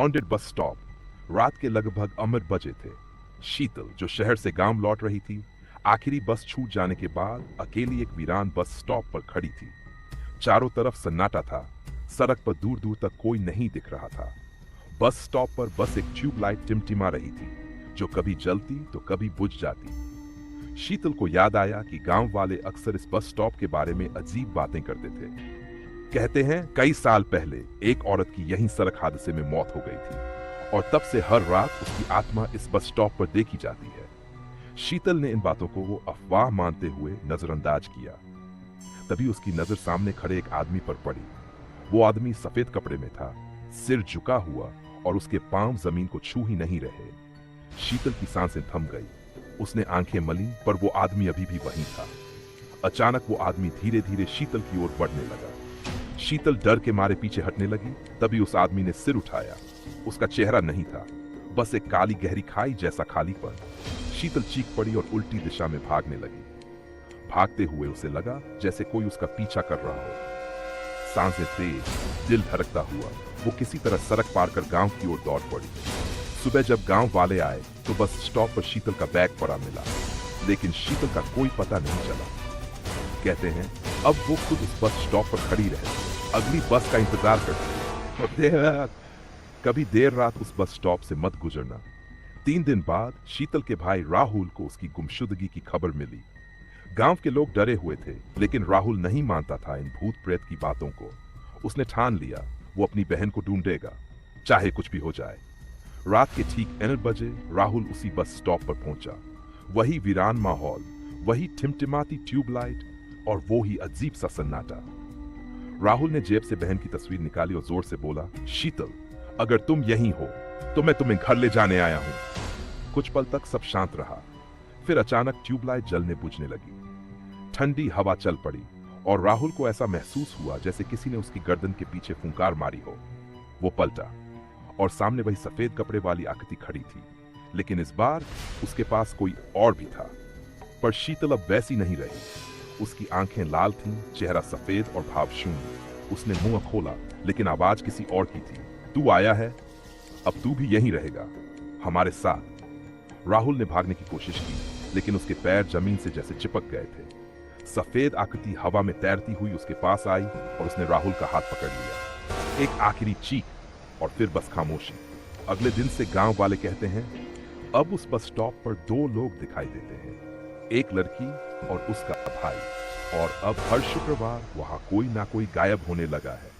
Haunted bus stop. रात के लगभग अमर बजे थे। शीतल, जो शहर से गांव लौट रही थी, आखिरी बस छूट जाने के बाद अकेली एक वीरान बस स्टॉप पर खड़ी थी। चारों तरफ सन्नाटा था। सड़क पर दूर दूर तक कोई नहीं दिख रहा था। बस स्टॉप पर बस एक ट्यूबलाइट टिमटिमा रही थी, जो कभी जलती तो कभी बुझ जाती। शीतल को याद आया कि गांव वाले अक्सर इस बस स्टॉप के बारे में अजीब बातें करते थे। कहते हैं कई साल पहले एक औरत की यहीं सड़क हादसे में मौत हो गई थी और तब से हर रात उसकी आत्मा इस बस स्टॉप पर देखी जाती है। शीतल ने इन बातों को वो अफवाह मानते हुए नजरअंदाज किया। तभी उसकी नजर सामने खड़े एक आदमी पर पड़ी। वो आदमी सफेद कपड़े में था, सिर झुका हुआ और उसके पांव जमीन को छू ही नहीं रहे। शीतल की सांसें थम गई। उसने आंखें मली, पर वो आदमी अभी भी वहीं था। अचानक वो आदमी धीरे धीरे शीतल की ओर बढ़ने लगा। शीतल डर के मारे पीछे हटने लगी। तभी उस आदमी ने सिर उठाया। उसका चेहरा नहीं था, बस एक काली गहरी खाई जैसा खालीपन। शीतल चीख पड़ी और उल्टी दिशा में भागने लगी। भागते हुए उसे लगा जैसे कोई उसका पीछा कर रहा हो। सांसें तेज, दिल धड़कता हुआ वो किसी तरह सड़क पार कर गांव की ओर दौड़ पड़ी। सुबह जब गांव वाले आए तो बस स्टॉप पर शीतल का बैग पड़ा मिला, लेकिन शीतल का कोई पता नहीं चला। कहते हैं अब वो खुद उस बस स्टॉप पर खड़ी रहे, अगली बस का इंतजार करती है। कभी देर रात उस बस स्टॉप से मत गुजरना। 3 दिन बाद शीतल के भाई राहुल को उसकी गुमशुदगी की खबर मिली। गांव के लोग डरे हुए थे, लेकिन राहुल नहीं मानता था इन भूत प्रेत की बातों को। उसने ठान लिया वो अपनी बहन को ढूंढेगा, चाहे कुछ भी हो जाए। रात के ठीक 1 बजे राहुल उसी बस स्टॉप पर पहुंचा। वही वीरान माहौल, वही टिमटिमाती ट्यूबलाइट और वो ही अजीब सा सन्नाटा। राहुल ने जेब से बहन की तस्वीर निकाली और जोर से बोला, शीतल, अगर तुम यहीं हो तो मैं तुम्हें घर ले जाने आया हूं। कुछ पल तक सब शांत रहा। फिर अचानक ट्यूबलाइट जलने बुझने लगी। ठंडी हवा चल पड़ी और राहुल को ऐसा महसूस हुआ जैसे किसी ने उसकी गर्दन के पीछे फुंकार मारी हो। वो पलटा और सामने वही सफेद कपड़े वाली आकृति खड़ी थी, लेकिन इस बार उसके पास कोई और भी था। पर शीतल अब वैसी नहीं रही। उसकी आंखें लाल थीं, चेहरा सफेद और भाव शून्य। उसने मुंह खोला, लेकिन आवाज किसी और की थी। तू आया है, अब तू भी यहीं रहेगा हमारे साथ। राहुल ने भागने की कोशिश की, लेकिन उसके पैर जमीन से जैसे चिपक गए थे। सफेद आकृति हवा में तैरती हुई उसके पास आई और उसने राहुल का हाथ पकड़ लिया। एक आखिरी चीख और फिर बस खामोशी। अगले दिन से गांव वाले कहते हैं अब उस बस स्टॉप पर 2 लोग दिखाई देते हैं, एक लड़की और उसका भाई। और अब हर शुक्रवार वहां कोई ना कोई गायब होने लगा है।